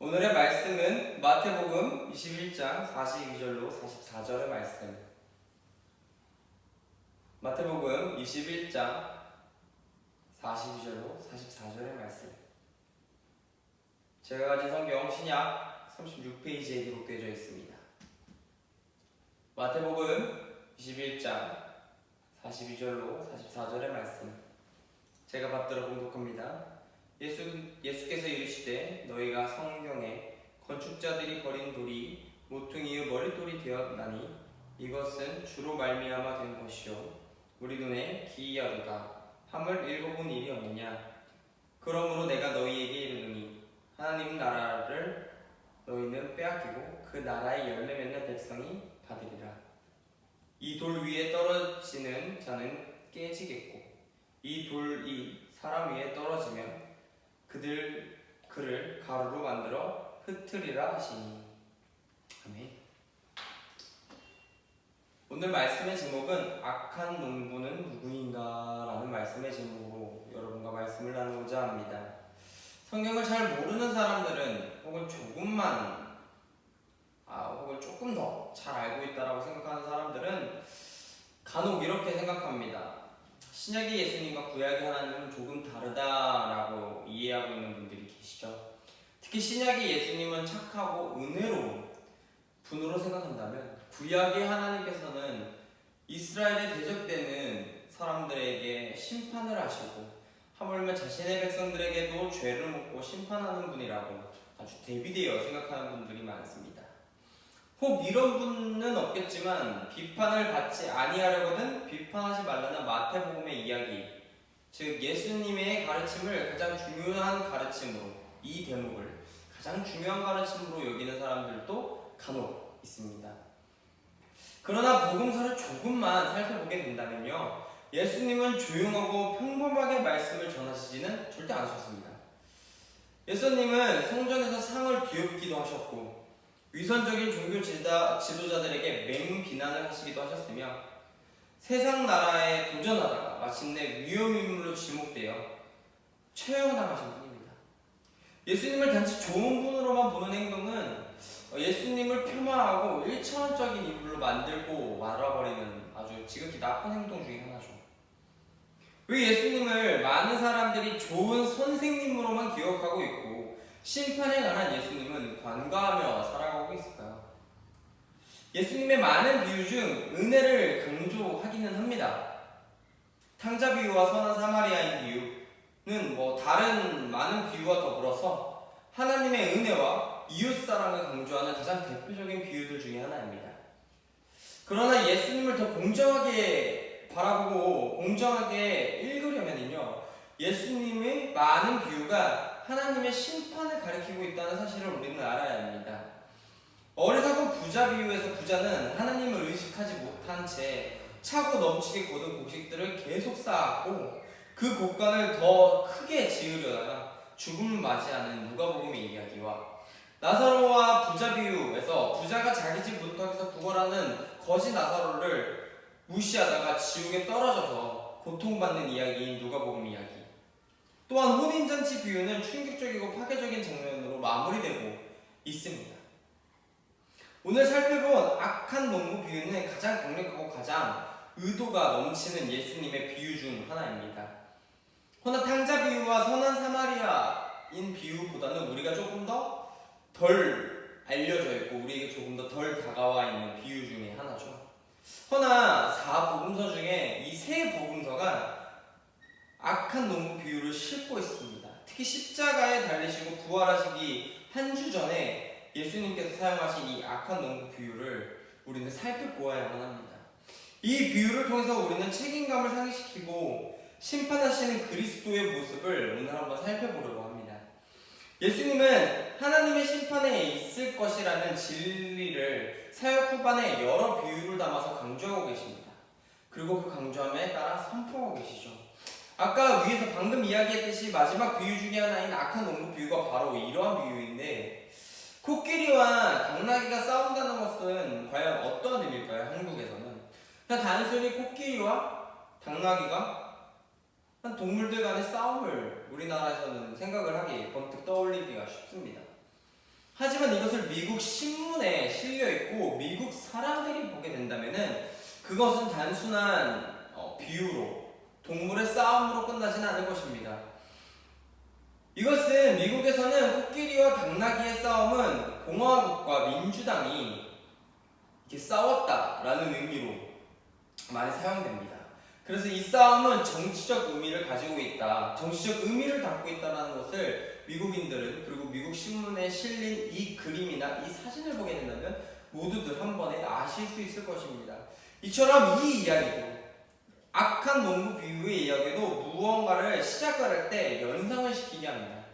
오늘의 말씀은 마태복음 21장 42절로 44절의 말씀. 마태복음 21장 42절로 44절의 말씀. 제가 가진 성경 신약 36페이지에 기록되어 있습니다. 마태복음 21장 42절로 44절의 말씀. 제가 받들어 봉독합니다. 예수께서 이르시되 너희가 성경에 건축자들이 버린 돌이 모퉁이의 머릿돌이 되었나니 이것은 주로 말미암아 된 것이요 우리 눈에 기이하도다 함을 읽어본 일이 없느냐. 그러므로 내가 너희에게 이르노니 하나님 나라를 너희는 빼앗기고 그 나라의 열매 맺는 백성이 받으리라. 이 돌 위에 떨어지는 자는 깨지겠고 이 돌이 사람 위에 떨어지면 그를 가루로 만들어 흩으리라 하시니. 아멘. 오늘 말씀의 제목은 악한 농부는 누구인가 라는 말씀의 제목으로 여러분과 말씀을 나누고자 합니다. 성경을 잘 모르는 사람들은 혹은 혹은 조금 더 잘 알고 있다라고 생각하는 사람들은 간혹 이렇게 생각합니다. 신약의 예수님과 구약의 하나님은 조금 다르다라고 이해하고 있는 분들이 계시죠. 특히 신약의 예수님은 착하고 은혜로운 분으로 생각한다면 구약의 하나님께서는 이스라엘에 대적되는 사람들에게 심판을 하시고 하물며 자신의 백성들에게도 죄를 묻고 심판하는 분이라고 아주 대비되어 생각하는 분들이 많습니다. 혹 이런 분은 없겠지만 비판을 받지 아니하려거든 비판하지 말라는 마태복음의 이야기, 즉 예수님의 가르침을 가장 중요한 가르침으로, 이 대목을 가장 중요한 가르침으로 여기는 사람들도 간혹 있습니다. 그러나 복음서를 조금만 살펴보게 된다면요, 예수님은 조용하고 평범하게 말씀을 전하시지는 절대 않으셨습니다. 예수님은 성전에서 상을 뒤엎기도 하셨고 위선적인 종교 지도자들에게 맹비난을 하시기도 하셨으며 세상 나라에 도전하다가 마침내 위험인물로 지목되어 처형당하신 분입니다. 예수님을 단지 좋은 분으로만 보는 행동은 예수님을 폄하하고 1차원적인 인물로 만들고 말아버리는 아주 지극히 나쁜 행동 중에 하나죠. 왜 예수님을 많은 사람들이 좋은 선생님으로만 기억하고 있고 심판에 관한 예수님은 관가하며 살아가고 있을까요? 예수님의 많은 비유 중 은혜를 강조하기는 합니다. 탕자 비유와 선한 사마리아인 비유는 다른 많은 비유와 더불어서 하나님의 은혜와 이웃사랑을 강조하는 가장 대표적인 비유들 중에 하나입니다. 그러나 예수님을 더 공정하게 바라보고 공정하게 읽으려면요, 예수님의 많은 비유가 하나님의 심판을 가리키고 있다는 사실을 우리는 알아야 합니다. 어리석은 부자 비유에서 부자는 하나님을 의식하지 못한 채 차고 넘치게 거둔 곡식들을 계속 쌓았고 그 곡간을 더 크게 지으려다가 죽음을 맞이하는 누가복음의 이야기와 나사로와 부자 비유에서 부자가 자기 집 문턱에서 구걸하는 거지 나사로를 무시하다가 지옥에 떨어져서 고통받는 이야기인 누가복음 이야기, 또한 혼인잔치 비유는 충격적이고 파괴적인 장면으로 마무리되고 있습니다. 오늘 살펴본 악한 농부 비유는 가장 강력하고 가장 의도가 넘치는 예수님의 비유 중 하나입니다. 허나 탕자 비유와 선한 사마리아인 비유보다는 우리가 조금 더 덜 알려져 있고 우리에게 조금 더 덜 다가와 있는 비유 중에 하나죠. 허나 4복음서 중에 이 세 복음서가 악한 농부 비유를 싣고 있습니다. 특히 십자가에 달리시고 부활하시기 한 주 전에 예수님께서 사용하신 이 악한 농부 비유를 우리는 살펴보아야만 합니다. 이 비유를 통해서 우리는 책임감을 상기시키고 심판하시는 그리스도의 모습을 오늘 한번 살펴보려고 합니다. 예수님은 하나님의 심판에 있을 것이라는 진리를 사역 후반에 여러 비유를 담아서 강조하고 계십니다. 그리고 그 강조함에 따라 선포하고 계시죠. 아까 위에서 방금 이야기했듯이 마지막 비유 중에 하나인 악한 농부 비유가 바로 이러한 비유인데, 코끼리와 당나귀가 싸운다는 것은 과연 어떠한 의미일까요? 한국에서는 그냥 단순히 코끼리와 당나귀가 한 동물들 간의 싸움을 우리나라에서는 생각을 하기 번뜩 떠올리기가 쉽습니다. 하지만 이것을 미국 신문에 실려 있고 미국 사람들이 보게 된다면은 그것은 단순한 비유로 동물의 싸움으로 끝나지는 않을 것입니다. 이것은 미국에서는 코끼리와 당나귀의 싸움은 공화국과 민주당이 이렇게 싸웠다라는 의미로 많이 사용됩니다. 그래서 이 싸움은 정치적 의미를 가지고 있다, 정치적 의미를 담고 있다는 것을 미국인들은, 그리고 미국 신문에 실린 이 그림이나 이 사진을 보게 된다면 모두들 한 번에 아실 수 있을 것입니다. 이처럼 이 이야기도, 악한 농구 비유의 이야기도 무언가를 시작할 때 연상을 시키게 합니다.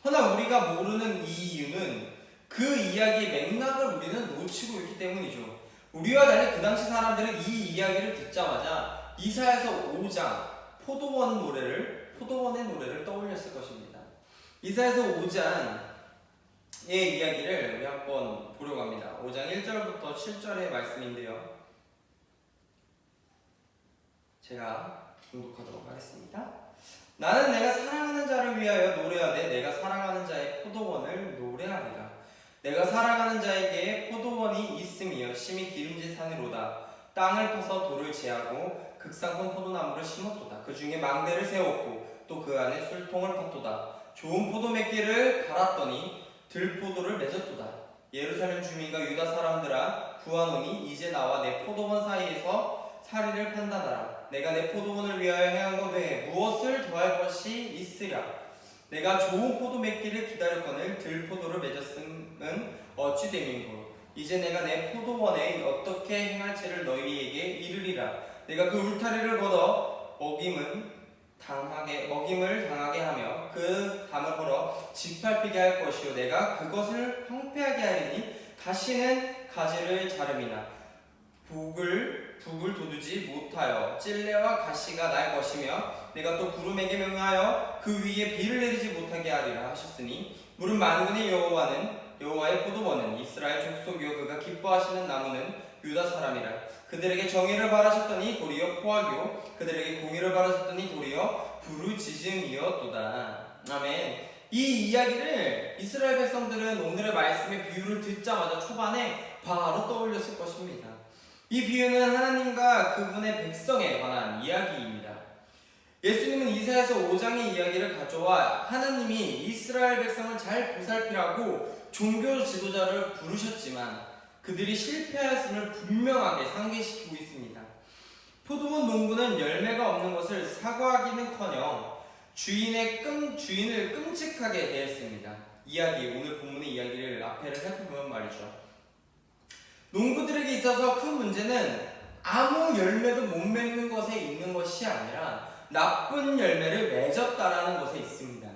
허나 우리가 모르는 이 이유는 그 이야기의 맥락을 우리는 놓치고 있기 때문이죠. 우리와 달리 그 당시 사람들은 이 이야기를 듣자마자 이사야서 5장 포도원의 노래를 떠올렸을 것입니다. 이사야서 5장의 이야기를 우리 한번 보려고 합니다. 5장 1절부터 7절의 말씀인데요. 제가 봉독하도록 하겠습니다. 나는 내가 사랑하는 자를 위하여 노래하되 내가 사랑하는 자의 포도원을 노래하리라. 내가 사랑하는 자에게 포도원이 있음이여 심히 기름진 산으로다. 땅을 파서 돌을 제하고 극상권 포도나무를 심었도다. 그 중에 망대를 세웠고 또 그 안에 술통을 팠도다. 좋은 포도 몇 개를 갈았더니 들포도를 맺었도다. 예루살렘 주민과 유다 사람들아 구하노니 이제 나와 내 포도원 사이에서 사리를 판단하라. 내가 내 포도원을 위하여 행한 것 외에 무엇을 더할 것이 있으랴. 내가 좋은 포도 맺기를 기다렸거늘 들포도를 맺었음은 어찌 됨인고. 이제 내가 내 포도원에 어떻게 행할지를 너희에게 이르리라. 내가 그 울타리를 걷어 먹임을 당하게 하며 그 담을 헐어 짓밟히게 할 것이요 내가 그것을 황폐하게 하리니 다시는 가지를 자름이나 북을 돋우지 못하여 찔레와 가시가 날 것이며 내가 또 구름에게 명하여 그 위에 비를 내리지 못하게 하리라 하셨으니 물은 만군의 여호와의 포도원은 이스라엘 족속이요 그가 기뻐하시는 나무는 유다 사람이라. 그들에게 정의를 바라셨더니 도리어 포악이요 그들에게 공의를 바라셨더니 도리어 부르짖음이었도다. 아멘. 이 이야기를 이스라엘 백성들은 오늘의 말씀의 비유를 듣자마자 초반에 바로 떠올렸을 것입니다. 이 비유는 하나님과 그분의 백성에 관한 이야기입니다. 예수님은 이사야서 5장의 이야기를 가져와 하나님이 이스라엘 백성을 잘 보살피라고 종교 지도자를 부르셨지만 그들이 실패하였음을 분명하게 상기시키고 있습니다. 포도원 농부는 열매가 없는 것을 사과하기는커녕 주인을 끔찍하게 대했습니다. 오늘 본문의 이야기를 앞에를 살펴보면 말이죠. 농부들에게 있어서 큰 문제는 아무 열매도 못 맺는 것에 있는 것이 아니라 나쁜 열매를 맺었다라는 것에 있습니다.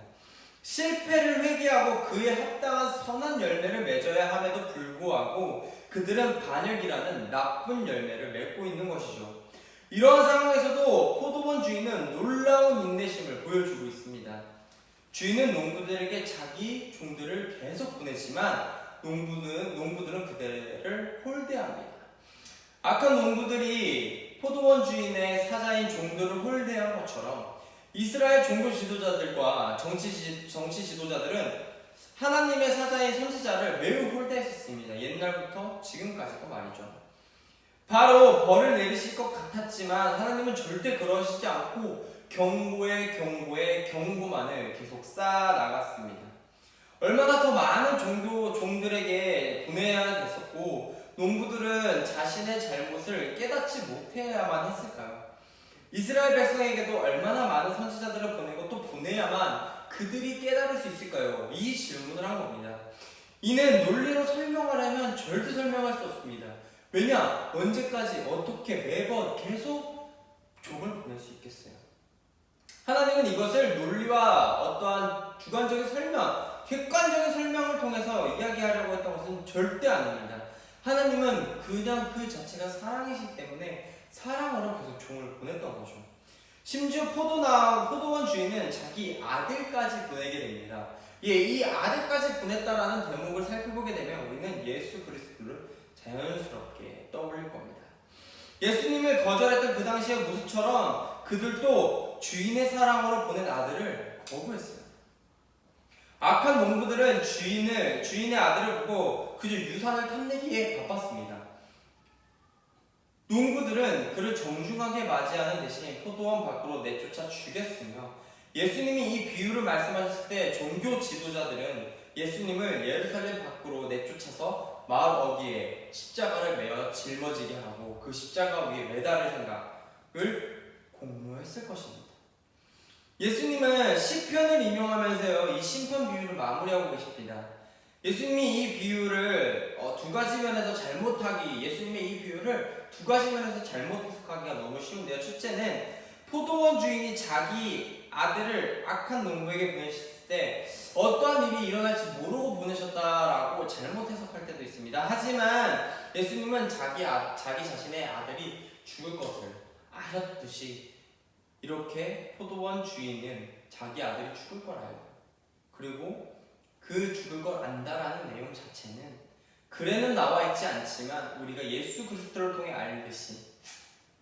실패를 회개하고 그에 합당한 선한 열매를 맺어야 함에도 불구하고 그들은 반역이라는 나쁜 열매를 맺고 있는 것이죠. 이러한 상황에서도 포도원 주인은 놀라운 인내심을 보여주고 있습니다. 주인은 농부들에게 자기 종들을 계속 보내지만 농부들은 그들을 홀대합니다. 악한 농부들이 포도원 주인의 사자인 종들을 홀대한 것처럼 이스라엘 종교 지도자들과 정치 지도자들은 하나님의 사자인 선지자를 매우 홀대했었습니다. 옛날부터 지금까지도 말이죠. 바로 벌을 내리실 것 같았지만 하나님은 절대 그러시지 않고 경고에 경고만을 계속 쌓아나갔습니다. 얼마나 더 많은 종들에게 보내야 됐었고 농부들은 자신의 잘못을 깨닫지 못해야만 했을까요? 이스라엘 백성에게도 얼마나 많은 선지자들을 보내고 또 보내야만 그들이 깨달을 수 있을까요? 이 질문을 한 겁니다. 이는 논리로 설명하려면 절대 설명할 수 없습니다. 왜냐? 언제까지 어떻게 매번 계속 종을 보낼 수 있겠어요? 하나님은 이것을 논리와 어떠한 주관적인 설명, 객관적인 설명을 통해서 이야기하려고 했던 것은 절대 아닙니다. 하나님은 그냥 그 자체가 사랑이시기 때문에 사랑으로 계속 종을 보냈던 거죠. 심지어 포도원 주인은 자기 아들까지 보내게 됩니다. 이 아들까지 보냈다라는 대목을 살펴보게 되면 우리는 예수 그리스도를 자연스럽게 떠올릴 겁니다. 예수님을 거절했던 그 당시의 모습처럼 그들도 주인의 사랑으로 보낸 아들을 거부했어요. 악한 농부들은 주인의 아들을 보고 그저 유산을 탐내기에 바빴습니다. 농부들은 그를 정중하게 맞이하는 대신 포도원 밖으로 내쫓아 죽였으며, 예수님이 이 비유를 말씀하셨을 때 종교 지도자들은 예수님을 예루살렘 밖으로 내쫓아서 마을 어귀에 십자가를 메어 짊어지게 하고 그 십자가 위에 매달을 생각을 공모했을 것입니다. 예수님은 시편을 인용하면서요, 이 심판 비유를 마무리하고 계십니다. 예수님이 이 비유를 두 가지 면에서 예수님의 이 비유를 두 가지 면에서 잘못 해석하기가 너무 쉬운데요. 첫째는 포도원 주인이 자기 아들을 악한 농부에게 보내셨을 때 어떠한 일이 일어날지 모르고 보내셨다라고 잘못 해석할 때도 있습니다. 하지만 예수님은 자기 자신의 아들이 죽을 것을 아셨듯이 이렇게 포도원 주인은 자기 아들이 죽을 걸 알고, 그리고 그 죽을 걸 안다라는 내용 자체는 글에는 나와 있지 않지만 우리가 예수 그리스도를 통해 알듯이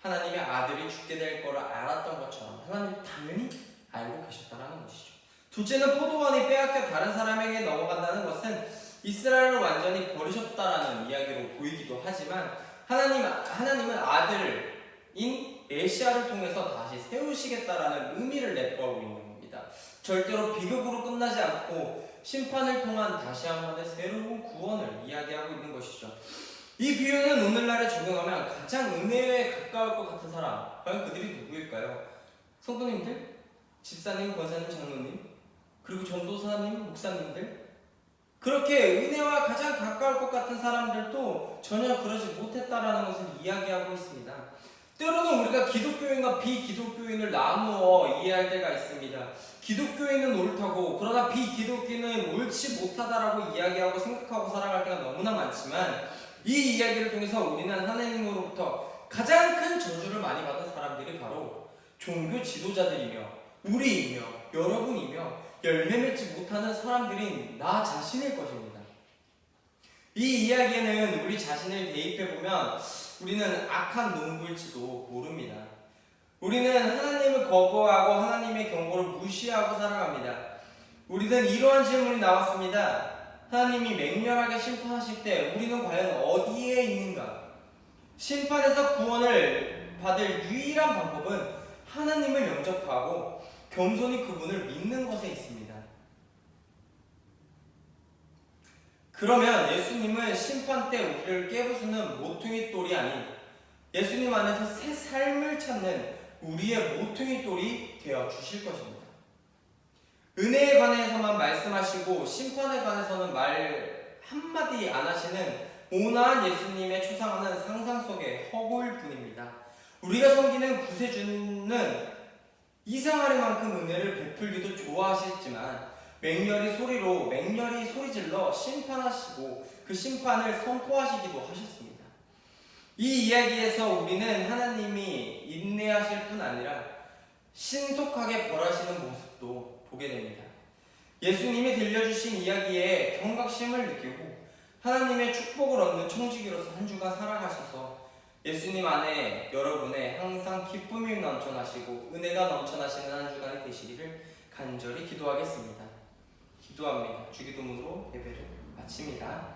하나님의 아들이 죽게 될 거를 알았던 것처럼 하나님이 당연히 알고 계셨다라는 것이죠. 둘째는 포도원이 빼앗겨 다른 사람에게 넘어간다는 것은 이스라엘을 완전히 버리셨다라는 이야기로 보이기도 하지만 하나님은 아들인 메시아를 통해서 다시 세우시겠다라는 의미를 내포하고 있는 겁니다. 절대로 비극으로 끝나지 않고 심판을 통한 다시 한 번의 새로운 구원을 이야기하고 있는 것이죠. 이 비유는 오늘날에 적용하면 가장 은혜에 가까울 것 같은 사람, 과연 그들이 누구일까요? 성도님들, 집사님, 권사님, 장로님, 그리고 전도사님, 목사님들, 그렇게 은혜와 가장 가까울 것 같은 사람들도 전혀 그러지 못했다라는 것을 이야기하고 있습니다. 때로는 우리가 기독교인과 비기독교인을 나누어 이해할 때가 있습니다. 기독교인은 옳다고, 그러나 비기독교인은 옳지 못하다라고 이야기하고 생각하고 살아갈 때가 너무나 많지만, 이 이야기를 통해서 우리는 하나님으로부터 가장 큰 저주를 많이 받은 사람들이 바로 종교 지도자들이며 우리이며 여러분이며 열매 맺지 못하는 사람들인 나 자신일 것입니다. 이 이야기에는 우리 자신을 대입해보면 우리는 악한 농부일지도 모릅니다. 우리는 하나님을 거부하고 하나님의 경고를 무시하고 살아갑니다. 우리는 이러한 질문이 나왔습니다. 하나님이 맹렬하게 심판하실 때 우리는 과연 어디에 있는가? 심판에서 구원을 받을 유일한 방법은 하나님을 영접하고 겸손히 그분을 믿는 것에 있습니다. 그러면 예수님은 심판 때 우리를 깨부수는 모퉁이 돌이 아닌 예수님 안에서 새 삶을 찾는 우리의 모퉁이 돌이 되어 주실 것입니다. 은혜에 관해서만 말씀하시고 심판에 관해서는 말 한마디 안 하시는 온화한 예수님의 초상화는 상상 속의 허구일 뿐입니다. 우리가 섬기는 구세주는 이상하리만큼 은혜를 베풀기도 좋아하시지만 맹렬히 소리질러 심판하시고 그 심판을 선포하시기도 하셨습니다. 이 이야기에서 우리는 하나님이 인내하실 뿐 아니라 신속하게 벌하시는 모습도 보게 됩니다. 예수님이 들려주신 이야기에 경각심을 느끼고 하나님의 축복을 얻는 청지기로서 한 주간 살아가셔서 예수님 안에 여러분의 항상 기쁨이 넘쳐나시고 은혜가 넘쳐나시는 한 주간이 되시기를 간절히 기도하겠습니다. 기도합니다. 주기도문으로 예배를 마칩니다.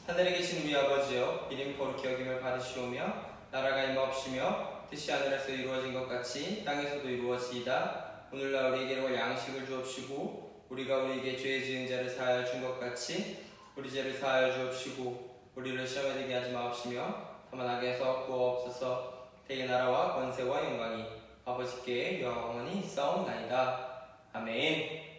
하늘에 계신 우리 아버지여, 이름 거룩히 여김을 받으시오며 나라가 임하옵시며 뜻이 하늘에서 이루어진 것 같이 땅에서도 이루어지이다. 오늘날 우리에게 올 양식을 주옵시고 우리가 우리에게 죄 지은 자를 사하여 준 것 같이 우리 죄를 사하여 주옵시고 우리를 시험에 들게 하지 마옵시며 다만 악에서 구하옵소서. 대의 나라와 권세와 영광이 아버지께 영원히 있사옵나이다. 아멘.